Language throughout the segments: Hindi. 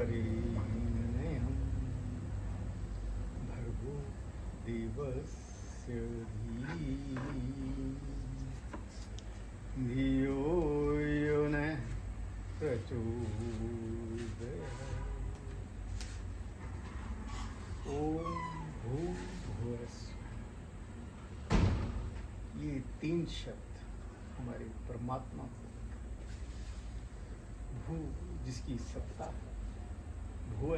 वरेण्यं भर्गो देवस्य धीमहि धियो यो नः प्रचोदयात्। ओम भूर्भुवस्सुः। ये तीन शब्द हमारे परमात्मा को, भू जिसकी सत्ता है, भुव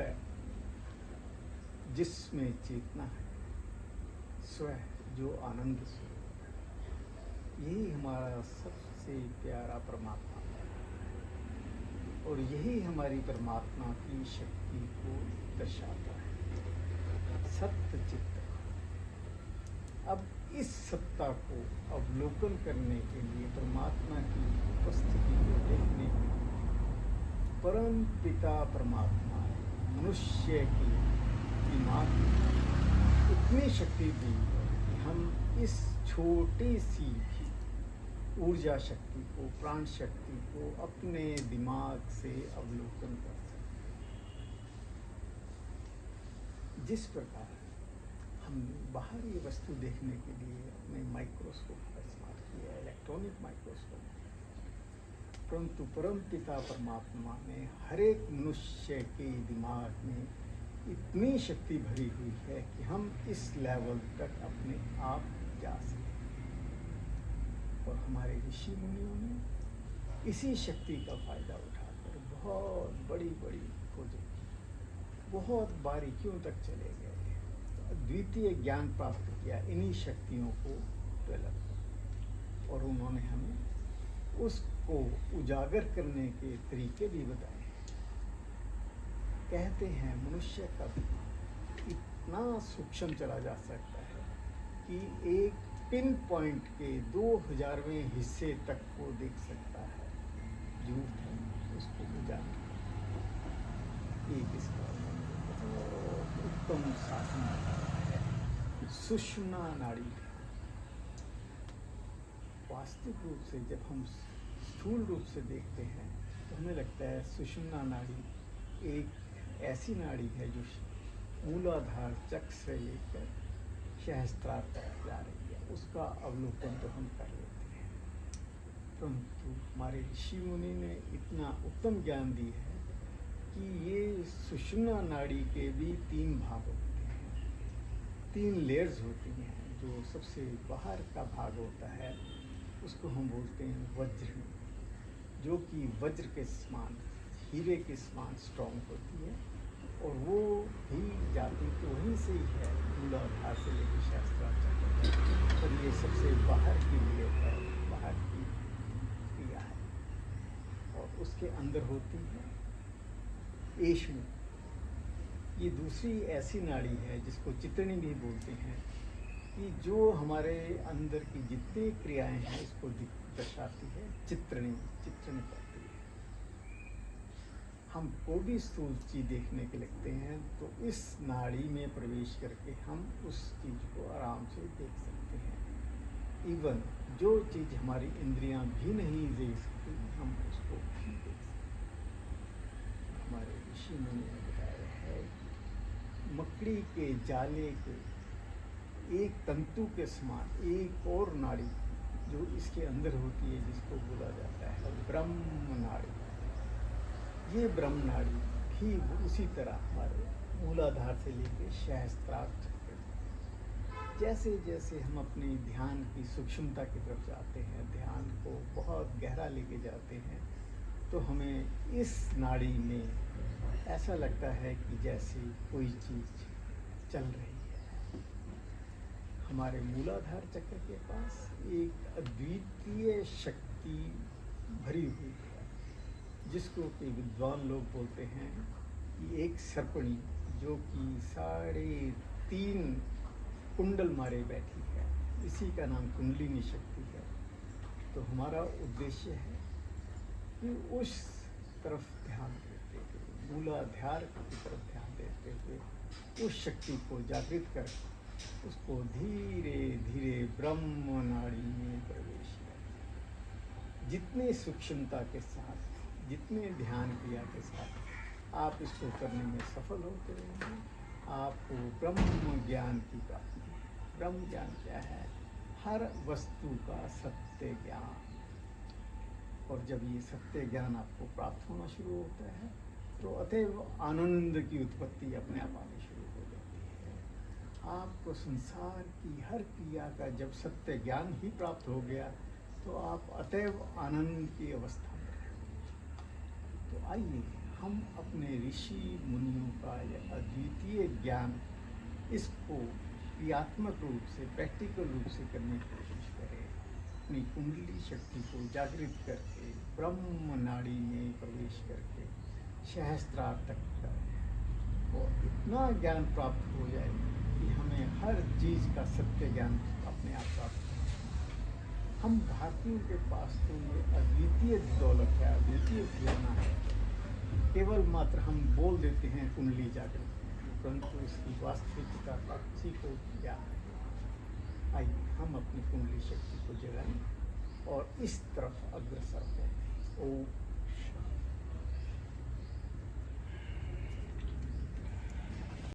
जिसमें चेतना है, स्व जो आनंद स्वरूप है, यही हमारा सबसे प्यारा परमात्मा है और यही हमारी परमात्मा की शक्ति को दर्शाता है, सत्य चित्त। अब इस सत्ता को अवलोकन करने के लिए, परमात्मा की उपस्थिति को देखने के लिए परम पिता परमात्मा मनुष्य की दिमाग में इतनी शक्ति दी है कि हम इस छोटी सी भी ऊर्जा शक्ति को, प्राण शक्ति को अपने दिमाग से अवलोकन कर सकते हैं। जिस प्रकार हम बाहरी वस्तु देखने के लिए अपने माइक्रोस्कोप का इस्तेमाल किया, इलेक्ट्रॉनिक माइक्रोस्कोप, परंतु परम पिता परमात्मा ने हर एक मनुष्य के दिमाग में इतनी शक्ति भरी हुई है कि हम इस लेवल तक अपने आप जा सकें। और हमारे ऋषि मुनियों ने इसी शक्ति का फायदा उठाकर बहुत बड़ी बड़ी खोजें की, बहुत बारीकियों तक चले गए, द्वितीय ज्ञान प्राप्त किया इन्हीं शक्तियों को डेवलप कर। और उन्होंने हमें उसको उजागर करने के तरीके भी बताए। कहते हैं मनुष्य का इतना सूक्ष्म चला जा सकता है कि एक पिन पॉइंट के 2000वें हिस्से तक को देख सकता है। झूठ है उसको उजागर। एक इसका उत्तम साधन है सुषुम्ना नाड़ी। वास्तविक रूप से जब हम स्थूल रूप से देखते हैं तो हमें लगता है सुषुम्ना नाड़ी एक ऐसी नाड़ी है जो मूलाधार चक्र से लेकर सहस्त्रार तक जा रही है। उसका अवलोकन तो हम कर लेते हैं, परंतु हमारे ऋषि मुनि ने इतना उत्तम ज्ञान दी है कि ये सुषुम्ना नाड़ी के भी 3 भाग होते हैं, 3 लेयर्स होती हैं। जो सबसे बाहर का भाग होता है उसको हम बोलते हैं वज्र, जो कि वज्र के समान, हीरे के समान स्ट्रॉन्ग होती है। और वो भी जाती तो वहीं से ही है, मूलाधार से लेकर शास्त्रार तक। पर ये सबसे बाहर की लेयर है, बाहर की क्रिया है। और उसके अंदर होती है एष्मु। ये दूसरी ऐसी नाड़ी है जिसको चित्रणी भी बोलते हैं, कि जो हमारे अंदर की जितनी क्रियाएं हैं इसको दर्शाती है। चित्रण करती है। हम कोई भी स्थूल चीज देखने के लगते हैं तो इस नाड़ी में प्रवेश करके हम उस चीज को आराम से देख सकते हैं। इवन जो चीज हमारी इंद्रियां भी नहीं देख सकती, हम उसको भी देख सकते हैं। हमारे ऋषि मुनि ने बताया है मकड़ी के जाले के एक तंतु के समान एक और नाड़ी जो इसके अंदर होती है, जिसको बोला जाता है ब्रह्म नाड़ी। ये ब्रह्म नाड़ी भी उसी तरह हमारे मूलाधार से लेकर सहस्त्रार तक, जैसे जैसे हम अपने ध्यान की सूक्ष्मता की तरफ जाते हैं, ध्यान को बहुत गहरा लेके जाते हैं, तो हमें इस नाड़ी में ऐसा लगता है कि जैसे कोई चीज़ चल रही है। हमारे मूलाधार चक्र के पास एक अद्वितीय शक्ति भरी हुई है, जिसको कि विद्वान लोग बोलते हैं कि एक सर्पणी, जो कि 3.5 कुंडल मारे बैठी है, इसी का नाम कुंडलिनी शक्ति है। तो हमारा उद्देश्य है कि उस तरफ ध्यान देते हुए, मूलाधार की तरफ ध्यान देते हुए उस शक्ति को जागृत कर उसको धीरे धीरे ब्रह्म नाड़ी में प्रवेश करें। जितने सूक्ष्मता के साथ, जितने ध्यान क्रिया के साथ आप इसको करने में सफल होते रहेंगे। आपको ब्रह्म ज्ञान की प्राप्ति। ब्रह्म ज्ञान क्या है? हर वस्तु का सत्य ज्ञान। और जब ये सत्य ज्ञान आपको प्राप्त होना शुरू होता है तो अतएव आनंद की उत्पत्ति अपने आप आनी शुरू हो जाती है। आपको संसार की हर क्रिया का जब सत्य ज्ञान ही प्राप्त हो गया तो आप अतएव आनंद की अवस्था में रहेंगे। तो आइए हम अपने ऋषि मुनियों का यह अद्वितीय ज्ञान इसको क्रियात्मक रूप से, प्रैक्टिकल रूप से करने की कोशिश करें। अपनी कुंडली शक्ति को जागृत करके ब्रह्म नाड़ी में प्रवेश करके सहस्त्रार तक करें और इतना ज्ञान प्राप्त हो जाए कि हमें हर चीज़ का सत्य ज्ञान अपने आप प्राप्त हो। हम भारतीयों के पास तो ये अद्वितीय दौलत है, अद्वितीय खजाना है। केवल मात्र हम बोल देते हैं कुंडली जागृत, परंतु इसकी वास्तविकता का किसी को ज्ञान नहीं। आइए हम अपनी कुंडली शक्ति को जगाएं और इस तरफ अग्रसर हों। ओम